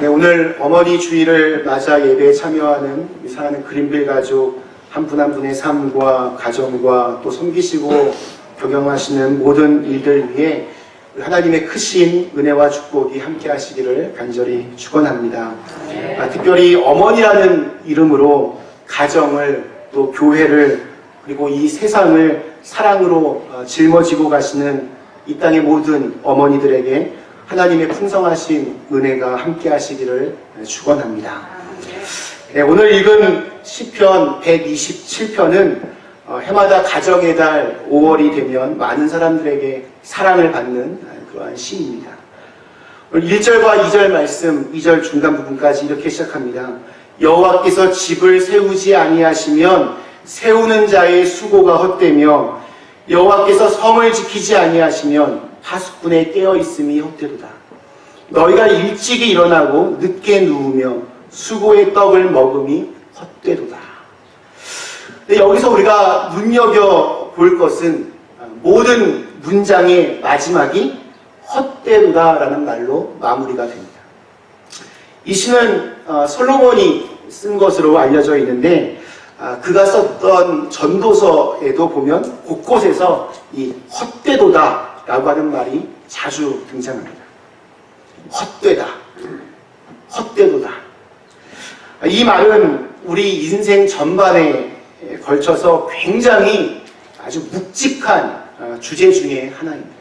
네, 오늘 어머니 주일을 맞아 예배에 참여하는 우리 사랑하는 그린빌 가족 한 분 한 분의 삶과 가정과 또 섬기시고 경영하시는 모든 일들 위해 하나님의 크신 은혜와 축복이 함께 하시기를 간절히 축원합니다. 특별히 어머니라는 이름으로 가정을 또 교회를 그리고 이 세상을 사랑으로 짊어지고 가시는 이 땅의 모든 어머니들에게 하나님의 풍성하신 은혜가 함께 하시기를 축원합니다. 네, 오늘 읽은 시편 127편은 해마다 가정의 달 5월이 되면 많은 사람들에게 사랑을 받는 그러한 시입니다. 오늘 1절과 2절 말씀, 2절 중간 부분까지 이렇게 시작합니다. 여호와께서 집을 세우지 아니하시면 세우는 자의 수고가 헛되며 여호와께서 성을 지키지 아니하시면 파수꾼의 깨어있음이 헛되도다. 너희가 일찍이 일어나고 늦게 누우며 수고의 떡을 먹음이 헛되도다. 근데 여기서 우리가 눈여겨볼 것은 모든 문장의 마지막이 헛되도다라는 말로 마무리가 됩니다. 이 시는 솔로몬이 쓴 것으로 알려져 있는데 그가 썼던 전도서에도 보면 곳곳에서 이 헛되도다 라고 하는 말이 자주 등장합니다. 헛되다, 헛되도다. 이 말은 우리 인생 전반에 걸쳐서 굉장히 아주 묵직한 주제 중에 하나입니다.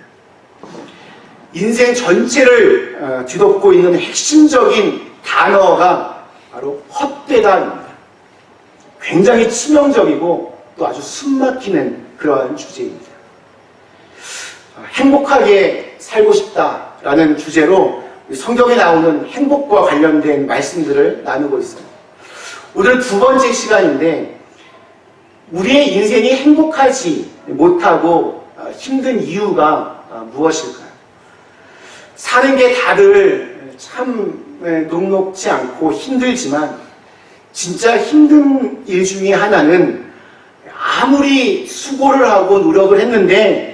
인생 전체를 뒤덮고 있는 핵심적인 단어가 바로 헛되다입니다. 굉장히 치명적이고 또 아주 숨막히는 그러한 주제입니다. 행복하게 살고 싶다라는 주제로 성경에 나오는 행복과 관련된 말씀들을 나누고 있습니다. 오늘 두 번째 시간인데 우리의 인생이 행복하지 못하고 힘든 이유가 무엇일까요? 사는 게 다들 참 녹록지 않고 힘들지만 진짜 힘든 일 중에 하나는 아무리 수고를 하고 노력을 했는데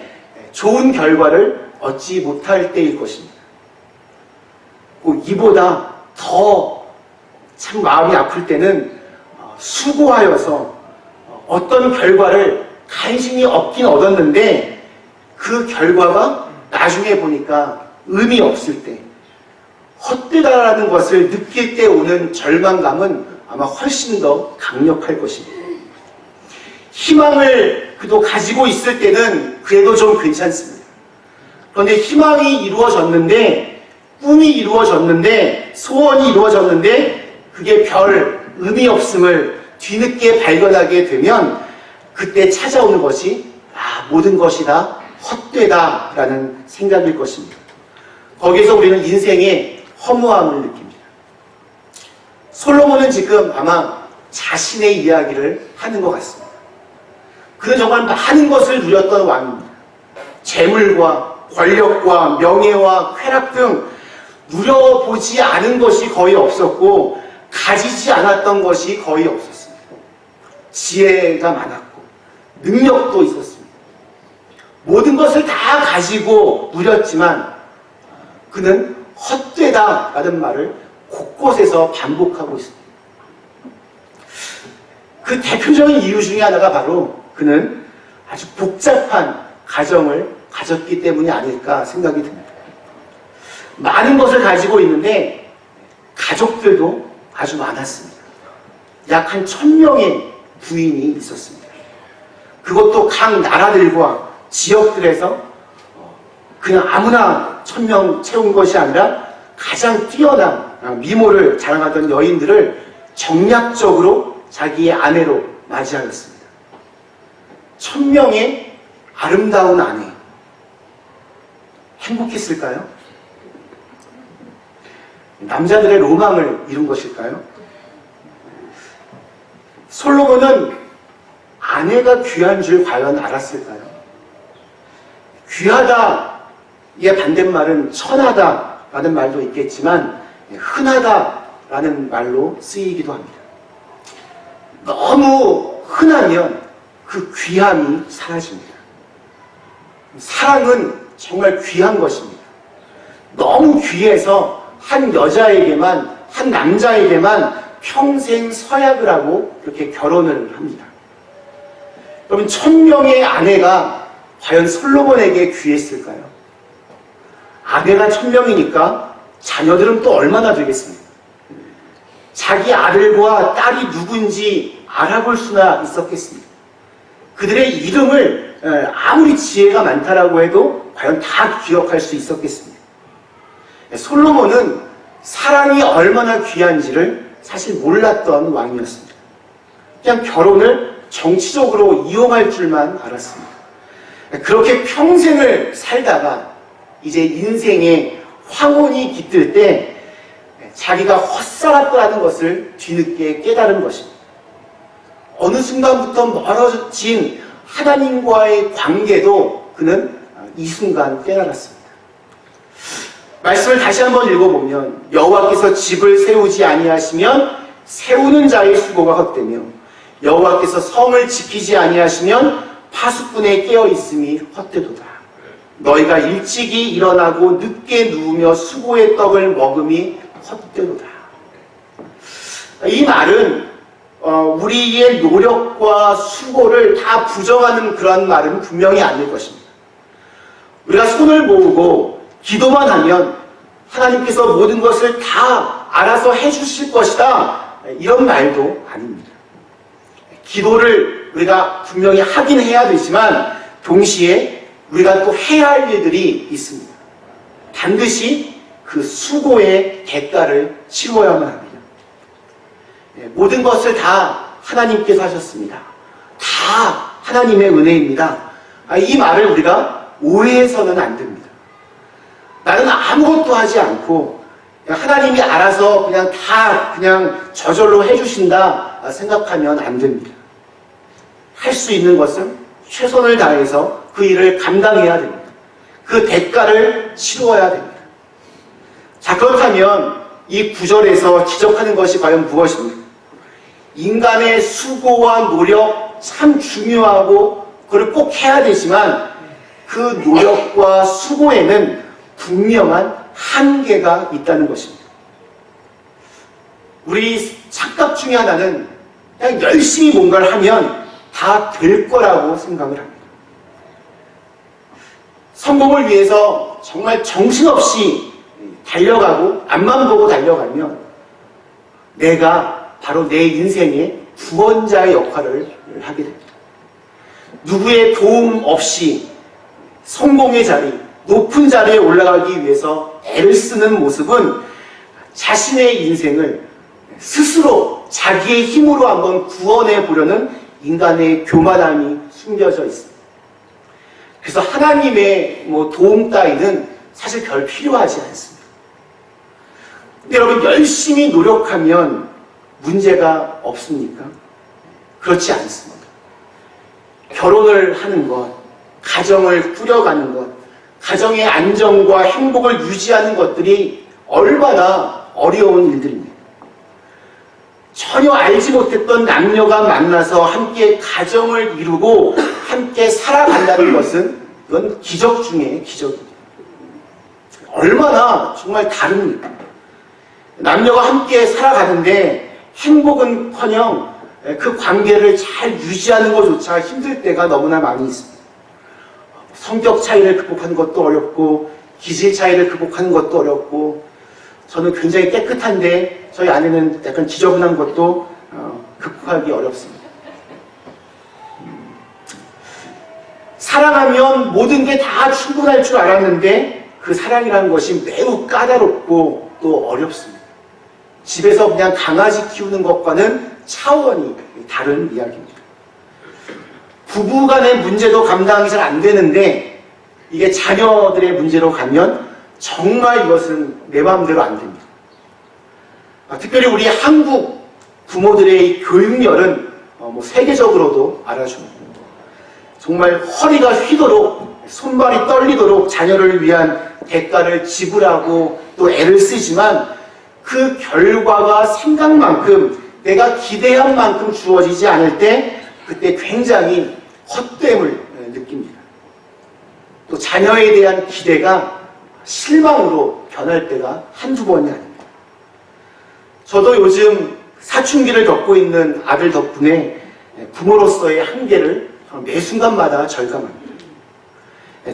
좋은 결과를 얻지 못할 때일 것입니다. 이보다 더 참 마음이 아플 때는 수고하여서 어떤 결과를 간신히 얻긴 얻었는데 그 결과가 나중에 보니까 의미 없을 때 헛되다라는 것을 느낄 때 오는 절망감은 아마 훨씬 더 강력할 것입니다. 희망을 그래도 가지고 있을 때는 그래도 좀 괜찮습니다. 그런데 희망이 이루어졌는데 꿈이 이루어졌는데 소원이 이루어졌는데 그게 별 의미 없음을 뒤늦게 발견하게 되면 그때 찾아오는 것이 모든 것이 다 헛되다라는 생각일 것입니다. 거기서 우리는 인생의 허무함을 느낍니다. 솔로몬은 지금 아마 자신의 이야기를 하는 것 같습니다. 그는 정말 많은 것을 누렸던 왕입니다. 재물과 권력과 명예와 쾌락 등 누려보지 않은 것이 거의 없었고 가지지 않았던 것이 거의 없었습니다. 지혜가 많았고 능력도 있었습니다. 모든 것을 다 가지고 누렸지만 그는 헛되다라는 말을 곳곳에서 반복하고 있습니다. 그 대표적인 이유 중에 하나가 바로 그는 아주 복잡한 가정을 가졌기 때문이 아닐까 생각이 듭니다. 많은 것을 가지고 있는데 가족들도 아주 많았습니다. 약 한 1000명의 부인이 있었습니다. 그것도 각 나라들과 지역들에서 그냥 아무나 1000명 채운 것이 아니라 가장 뛰어난 미모를 자랑하던 여인들을 정략적으로 자기의 아내로 맞이하였습니다. 1000명의 아름다운 아내. 행복했을까요? 남자들의 로망을 이룬 것일까요? 솔로몬은 아내가 귀한 줄 과연 알았을까요? 귀하다의 반대말은 천하다라는 말도 있겠지만 흔하다라는 말로 쓰이기도 합니다. 너무 흔하면 그 귀함이 사라집니다. 사랑은 정말 귀한 것입니다. 너무 귀해서 한 여자에게만 한 남자에게만 평생 서약을 하고 그렇게 결혼을 합니다. 그러면 1000명의 아내가 과연 솔로몬에게 귀했을까요? 아내가 1000명이니까 자녀들은 또 얼마나 되겠습니까? 자기 아들과 딸이 누군지 알아볼 수나 있었겠습니까? 그들의 이름을 아무리 지혜가 많다라고 해도 과연 다 기억할 수 있었겠습니까? 솔로몬은 사랑이 얼마나 귀한지를 사실 몰랐던 왕이었습니다. 그냥 결혼을 정치적으로 이용할 줄만 알았습니다. 그렇게 평생을 살다가 이제 인생의 황혼이 깃들 때 자기가 헛살았다는 것을 뒤늦게 깨달은 것입니다. 어느 순간부터 멀어진 하나님과의 관계도 그는 이 순간 깨달았습니다. 말씀을 다시 한번 읽어보면 여호와께서 집을 세우지 아니하시면 세우는 자의 수고가 헛되며 여호와께서 성을 지키지 아니하시면 파수꾼의 깨어있음이 헛되도다. 너희가 일찍이 일어나고 늦게 누우며 수고의 떡을 먹음이 헛되도다. 이 말은 우리의 노력과 수고를 다 부정하는 그런 말은 분명히 아닐 것입니다. 우리가 손을 모으고 기도만 하면 하나님께서 모든 것을 다 알아서 해주실 것이다, 이런 말도 아닙니다. 기도를 우리가 분명히 하긴 해야 되지만 동시에 우리가 또 해야 할 일들이 있습니다. 반드시 그 수고의 대가를 치러야만 합니다. 모든 것을 다 하나님께서 하셨습니다. 다 하나님의 은혜입니다. 이 말을 우리가 오해해서는 안 됩니다. 나는 아무것도 하지 않고 하나님이 알아서 그냥 저절로 해주신다 생각하면 안 됩니다. 할 수 있는 것은 최선을 다해서 그 일을 감당해야 됩니다. 그 대가를 치루어야 됩니다. 자, 그렇다면 이 구절에서 지적하는 것이 과연 무엇입니까? 인간의 수고와 노력 참 중요하고 그걸 꼭 해야 되지만 그 노력과 수고에는 분명한 한계가 있다는 것입니다. 우리 착각 중에 하나는 그냥 열심히 뭔가를 하면 다 될 거라고 생각을 합니다. 성공을 위해서 정말 정신없이 달려가고 앞만 보고 달려가면 내가 바로 내 인생의 구원자의 역할을 하게 됩니다. 누구의 도움 없이 성공의 자리, 높은 자리에 올라가기 위해서 애를 쓰는 모습은 자신의 인생을 스스로 자기의 힘으로 한번 구원해 보려는 인간의 교만함이 숨겨져 있습니다. 그래서 하나님의 도움 따위는 사실 별 필요하지 않습니다. 근데 여러분, 열심히 노력하면 문제가 없습니까? 그렇지 않습니다. 결혼을 하는 것, 가정을 꾸려가는 것, 가정의 안정과 행복을 유지하는 것들이 얼마나 어려운 일들입니다. 전혀 알지 못했던 남녀가 만나서 함께 가정을 이루고 함께 살아간다는 것은 이건 기적 중에 기적입니다. 얼마나 정말 다릅니까? 남녀가 함께 살아가는데 행복은커녕 그 관계를 잘 유지하는 것조차 힘들 때가 너무나 많이 있습니다. 성격 차이를 극복하는 것도 어렵고 기질 차이를 극복하는 것도 어렵고, 저는 굉장히 깨끗한데 저희 아내는 약간 지저분한 것도 극복하기 어렵습니다. 사랑하면 모든 게 다 충분할 줄 알았는데 그 사랑이라는 것이 매우 까다롭고 또 어렵습니다. 집에서 그냥 강아지 키우는 것과는 차원이 다른 이야기입니다. 부부 간의 문제도 감당이 잘 안 되는데 이게 자녀들의 문제로 가면 정말 이것은 내 마음대로 안 됩니다. 특별히 우리 한국 부모들의 교육열은 세계적으로도 알아줍니다. 정말 허리가 휘도록 손발이 떨리도록 자녀를 위한 대가를 지불하고 또 애를 쓰지만 그 결과가 생각만큼, 내가 기대한 만큼 주어지지 않을 때 그때 굉장히 헛됨을 느낍니다. 또 자녀에 대한 기대가 실망으로 변할 때가 한두 번이 아닙니다. 저도 요즘 사춘기를 겪고 있는 아들 덕분에 부모로서의 한계를 매 순간마다 절감합니다.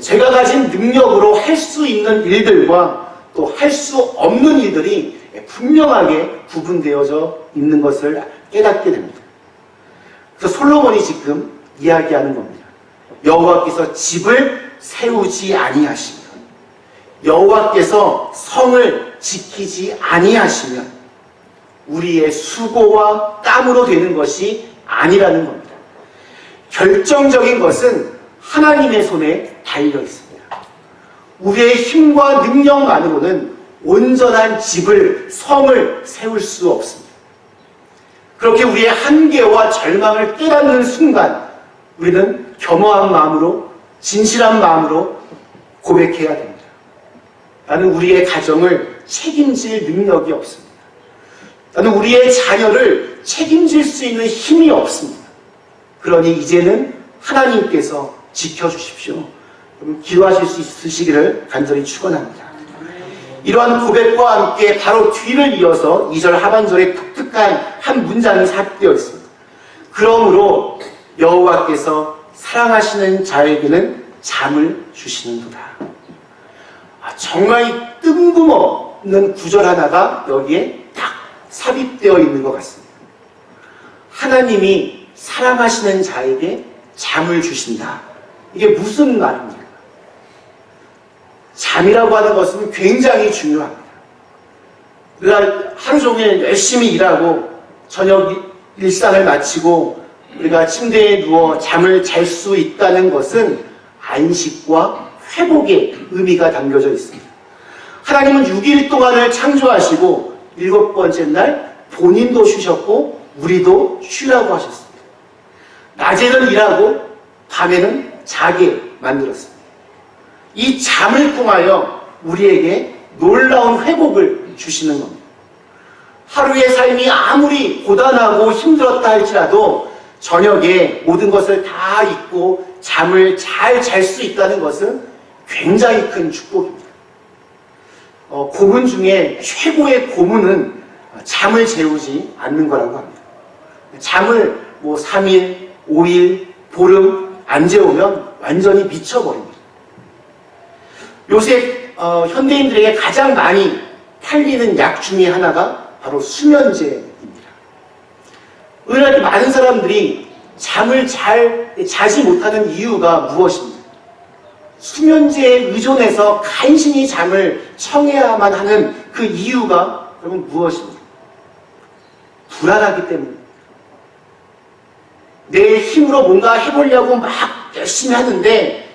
제가 가진 능력으로 할 수 있는 일들과 또 할 수 없는 일들이 분명하게 구분되어져 있는 것을 깨닫게 됩니다. 그래서 솔로몬이 지금 이야기하는 겁니다. 여호와께서 집을 세우지 아니하시면, 여호와께서 성을 지키지 아니하시면 우리의 수고와 땀으로 되는 것이 아니라는 겁니다. 결정적인 것은 하나님의 손에 달려 있습니다. 우리의 힘과 능력만으로는 온전한 집을, 성을 세울 수 없습니다. 그렇게 우리의 한계와 절망을 깨닫는 순간 우리는 겸허한 마음으로, 진실한 마음으로 고백해야 됩니다. 나는 우리의 가정을 책임질 능력이 없습니다. 나는 우리의 자녀를 책임질 수 있는 힘이 없습니다. 그러니 이제는 하나님께서 지켜주십시오. 기도하실 수 있으시기를 간절히 축원합니다. 이러한 고백과 함께 바로 뒤를 이어서 2절 하반절에 독특한 한 문장이 삽되어 있습니다. 그러므로 여호와께서 사랑하시는 자에게는 잠을 주시는도다. 정말 뜬금없는 구절 하나가 여기에 딱 삽입되어 있는 것 같습니다. 하나님이 사랑하시는 자에게 잠을 주신다. 이게 무슨 말입니까? 잠이라고 하는 것은 굉장히 중요합니다. 우리가 하루 종일 열심히 일하고 저녁 일상을 마치고 우리가 침대에 누워 잠을 잘 수 있다는 것은 안식과 회복의 의미가 담겨져 있습니다. 하나님은 6일 동안을 창조하시고 7번째 날 본인도 쉬셨고 우리도 쉬라고 하셨습니다. 낮에는 일하고 밤에는 자게 만들었습니다. 이 잠을 통하여 우리에게 놀라운 회복을 주시는 겁니다. 하루의 삶이 아무리 고단하고 힘들었다 할지라도 저녁에 모든 것을 다 잊고 잠을 잘 잘 수 있다는 것은 굉장히 큰 축복입니다. 고문 중에 최고의 고문은 잠을 재우지 않는 거라고 합니다. 잠을 3일, 5일, 보름 안 재우면 완전히 미쳐버립니다. 요새 현대인들에게 가장 많이 팔리는 약 중에 하나가 바로 수면제입니다. 오늘날 많은 사람들이 잠을 잘 자지 못하는 이유가 무엇입니까? 수면제에 의존해서 간신히 잠을 청해야만 하는 그 이유가 여러분 무엇입니까? 불안하기 때문입니다. 내 힘으로 뭔가 해보려고 막 열심히 하는데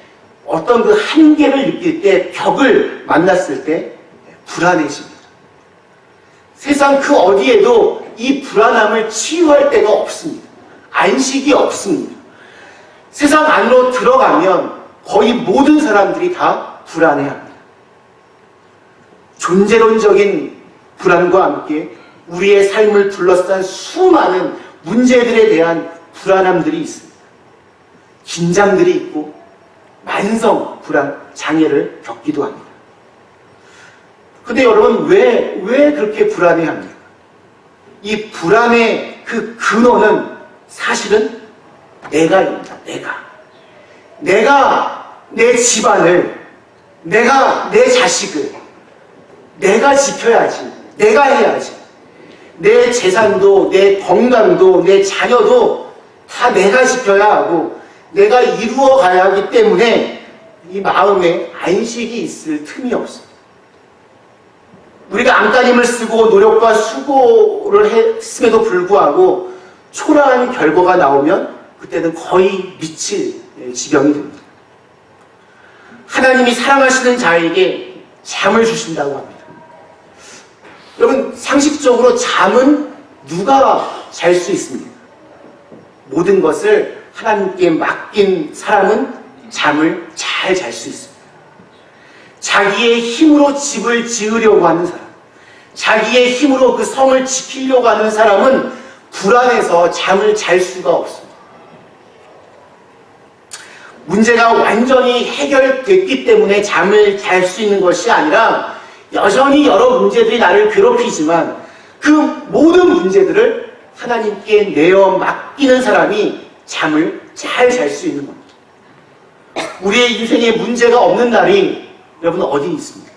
어떤 그 한계를 느낄 때, 벽을 만났을 때 불안해집니다. 세상 그 어디에도 이 불안함을 치유할 데가 없습니다. 안식이 없습니다. 세상 안으로 들어가면 거의 모든 사람들이 다 불안해합니다. 존재론적인 불안과 함께 우리의 삶을 둘러싼 수많은 문제들에 대한 불안함들이 있습니다. 긴장들이 있고 만성 불안, 장애를 겪기도 합니다. 근데 여러분 왜 그렇게 불안해합니까? 이 불안의 그 근원은 사실은 내가입니다. 내가 내 집안을, 내가 내 자식을 내가 지켜야지, 내가 해야지. 내 재산도, 내 건강도, 내 자녀도 다 내가 지켜야 하고 내가 이루어 가야 하기 때문에 이 마음에 안식이 있을 틈이 없습니다. 우리가 안간힘을 쓰고 노력과 수고를 했음에도 불구하고 초라한 결과가 나오면 그때는 거의 미칠 지경이 됩니다. 하나님이 사랑하시는 자에게 잠을 주신다고 합니다. 여러분 상식적으로 잠은 누가 잘 수 있습니까? 모든 것을 하나님께 맡긴 사람은 잠을 잘 잘 수 있습니다. 자기의 힘으로 집을 지으려고 하는 사람, 자기의 힘으로 그 성을 지키려고 하는 사람은 불안해서 잠을 잘 수가 없습니다. 문제가 완전히 해결됐기 때문에 잠을 잘 수 있는 것이 아니라 여전히 여러 문제들이 나를 괴롭히지만 그 모든 문제들을 하나님께 내어 맡기는 사람이 잠을 잘 잘 수 있는 겁니다. 우리의 인생에 문제가 없는 날이 여러분 어디 있습니까?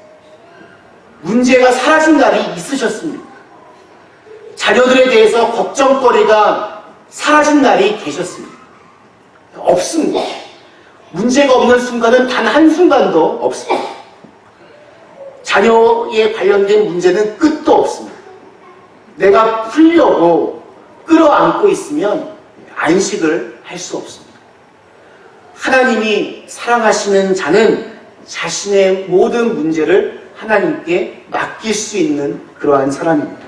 문제가 사라진 날이 있으셨습니까? 자녀들에 대해서 걱정거리가 사라진 날이 계셨습니까? 없습니다. 문제가 없는 순간은 단 한순간도 없습니다. 자녀에 관련된 문제는 끝도 없습니다. 내가 풀려고 끌어안고 있으면 안식을 할 수 없습니다. 하나님이 사랑하시는 자는 자신의 모든 문제를 하나님께 맡길 수 있는 그러한 사람입니다.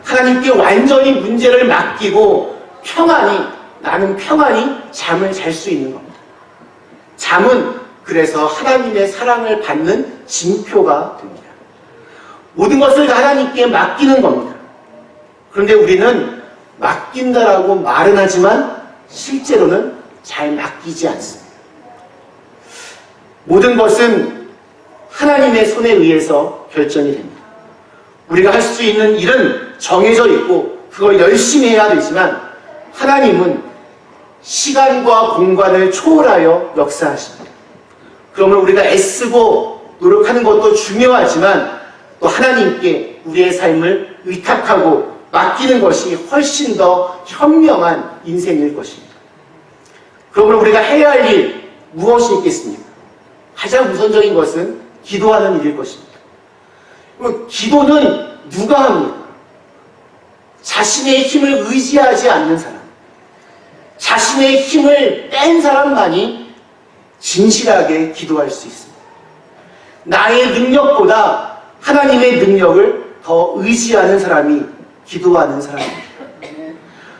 하나님께 완전히 문제를 맡기고 나는 평안히 잠을 잘 수 있는 겁니다. 잠은 그래서 하나님의 사랑을 받는 징표가 됩니다. 모든 것을 다 하나님께 맡기는 겁니다. 그런데 우리는 맡긴다라고 말은 하지만 실제로는 잘 맡기지 않습니다. 모든 것은 하나님의 손에 의해서 결정이 됩니다. 우리가 할 수 있는 일은 정해져 있고 그걸 열심히 해야 되지만 하나님은 시간과 공간을 초월하여 역사하십니다. 그러면 우리가 애쓰고 노력하는 것도 중요하지만 또 하나님께 우리의 삶을 의탁하고 맡기는 것이 훨씬 더 현명한 인생일 것입니다. 그러면 우리가 해야 할 일 무엇이 있겠습니까? 가장 우선적인 것은 기도하는 일일 것입니다. 그럼 기도는 누가 합니까? 자신의 힘을 의지하지 않는 사람, 자신의 힘을 뺀 사람만이 진실하게 기도할 수 있습니다. 나의 능력보다 하나님의 능력을 더 의지하는 사람이 기도하는 사람입니다.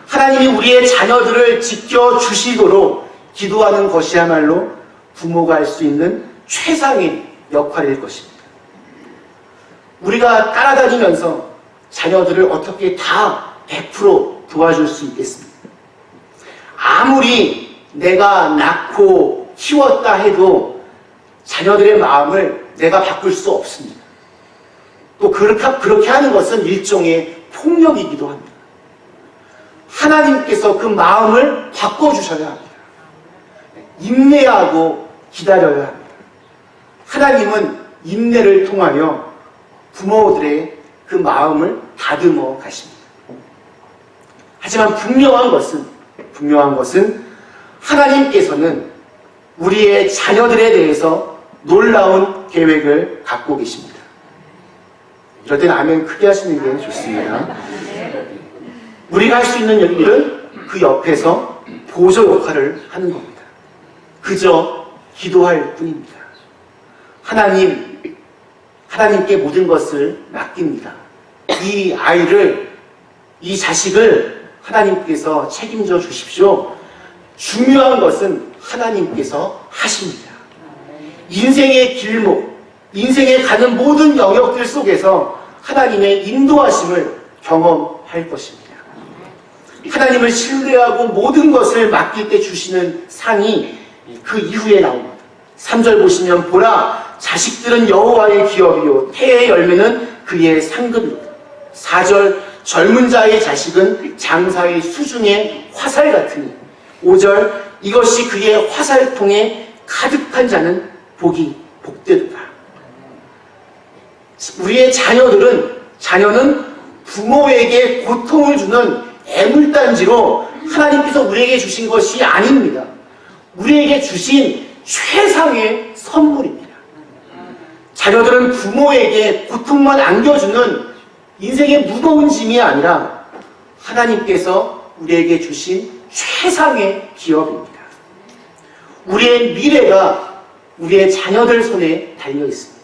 하나님이 우리의 자녀들을 지켜주시도록 기도하는 것이야말로 부모가 할 수 있는 최상의 역할일 것입니다. 우리가 따라다니면서 자녀들을 어떻게 다 100% 도와줄 수 있겠습니까? 아무리 내가 낳고 키웠다 해도 자녀들의 마음을 내가 바꿀 수 없습니다. 또 그렇게 하는 것은 일종의 폭력이기도 합니다. 하나님께서 그 마음을 바꿔주셔야 합니다. 인내하고 기다려야 합니다. 하나님은 인내를 통하여 부모들의 그 마음을 다듬어 가십니다. 하지만 분명한 것은 하나님께서는 우리의 자녀들에 대해서 놀라운 계획을 갖고 계십니다. 이럴 때는 아멘 크게 하시는 게 좋습니다. 우리가 할 수 있는 일은 그 옆에서 보조 역할을 하는 겁니다. 그저 기도할 뿐입니다. 하나님께 모든 것을 맡깁니다. 이 자식을 하나님께서 책임져 주십시오. 중요한 것은 하나님께서 하십니다. 인생의 길목, 인생에 가는 모든 영역들 속에서 하나님의 인도하심을 경험할 것입니다. 하나님을 신뢰하고 모든 것을 맡길 때 주시는 상이 그 이후에 나옵니다. 3절 보시면 보라 자식들은 여호와의 기업이요 태의 열매는 그의 상급이다. 4절 젊은 자의 자식은 장사의 수중의 화살 같으니 5절 이것이 그의 화살통에 가득한 자는 복되도다. 우리의 자녀는 부모에게 고통을 주는 애물단지로 하나님께서 우리에게 주신 것이 아닙니다. 우리에게 주신 최상의 선물입니다. 자녀들은 부모에게 고통만 안겨주는 인생의 무거운 짐이 아니라 하나님께서 우리에게 주신 최상의 기업입니다. 우리의 미래가 우리의 자녀들 손에 달려 있습니다.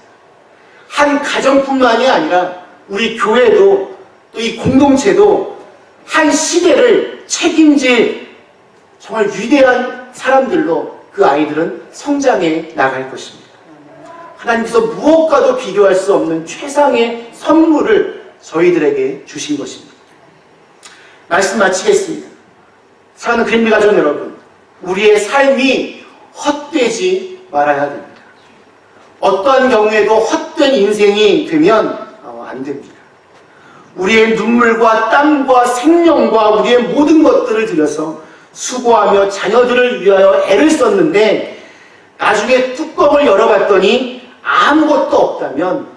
한 가정뿐만이 아니라 우리 교회도 또 이 공동체도 한 시대를 책임질 정말 위대한 사람들로 그 아이들은 성장해 나갈 것입니다. 하나님께서 무엇과도 비교할 수 없는 최상의 선물을 저희들에게 주신 것입니다. 말씀 마치겠습니다. 사랑하는 그린비 가족 여러분, 우리의 삶이 헛되지 말아야 됩니다. 어떠한 경우에도 헛된 인생이 되면 안 됩니다. 우리의 눈물과 땀과 생명과 우리의 모든 것들을 들여서 수고하며 자녀들을 위하여 애를 썼는데 나중에 뚜껑을 열어봤더니 아무것도 없다면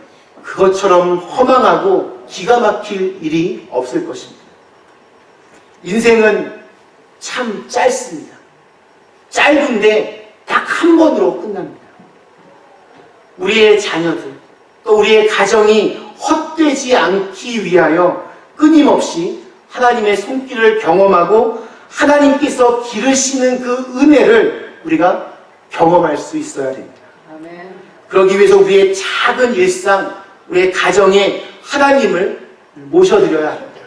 그것처럼 허망하고 기가 막힐 일이 없을 것입니다. 인생은 참 짧습니다. 짧은데 딱 한 번으로 끝납니다. 우리의 자녀들, 또 우리의 가정이 헛되지 않기 위하여 끊임없이 하나님의 손길을 경험하고 하나님께서 기르시는 그 은혜를 우리가 경험할 수 있어야 됩니다. 아멘. 그러기 위해서 우리의 작은 일상, 우리의 가정에 하나님을 모셔드려야 합니다.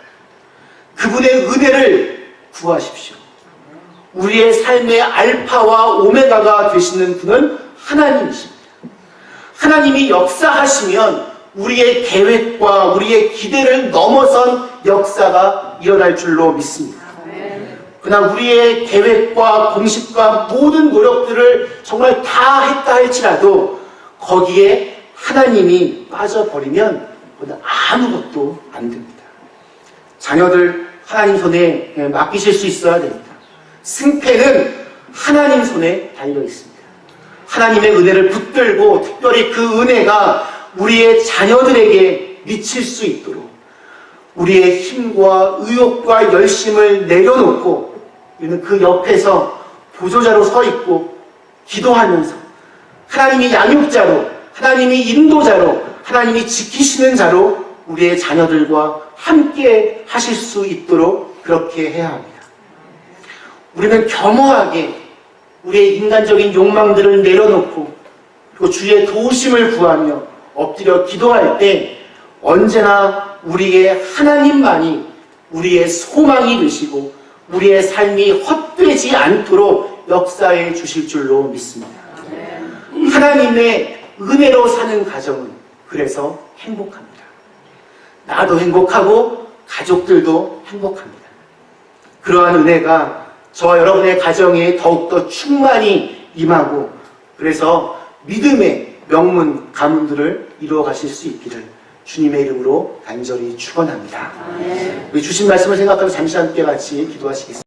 그분의 은혜를 구하십시오. 우리의 삶의 알파와 오메가가 되시는 분은 하나님이십니다. 하나님이 역사하시면 우리의 계획과 우리의 기대를 넘어선 역사가 일어날 줄로 믿습니다. 그러나 우리의 계획과 공식과 모든 노력들을 정말 다 했다 할지라도 거기에 하나님이 빠져버리면 아무것도 안 됩니다. 자녀들 하나님 손에 맡기실 수 있어야 됩니다. 승패는 하나님 손에 달려 있습니다. 하나님의 은혜를 붙들고 특별히 그 은혜가 우리의 자녀들에게 미칠 수 있도록 우리의 힘과 의욕과 열심을 내려놓고 우리는 그 옆에서 보조자로 서 있고 기도하면서 하나님이 양육자로, 하나님이 인도자로, 하나님이 지키시는 자로 우리의 자녀들과 함께 하실 수 있도록 그렇게 해야 합니다. 우리는 겸허하게 우리의 인간적인 욕망들을 내려놓고 그리고 주의 도우심을 구하며 엎드려 기도할 때 언제나 우리의 하나님만이 우리의 소망이 되시고 우리의 삶이 헛되지 않도록 역사해 주실 줄로 믿습니다. 하나님의 은혜로 사는 가정은 그래서 행복합니다. 나도 행복하고 가족들도 행복합니다. 그러한 은혜가 저와 여러분의 가정에 더욱더 충만히 임하고 그래서 믿음의 명문 가문들을 이루어 가실 수 있기를 주님의 이름으로 간절히 축원합니다. 우리 주신 말씀을 생각하며 잠시 함께 같이 기도하시겠습니다.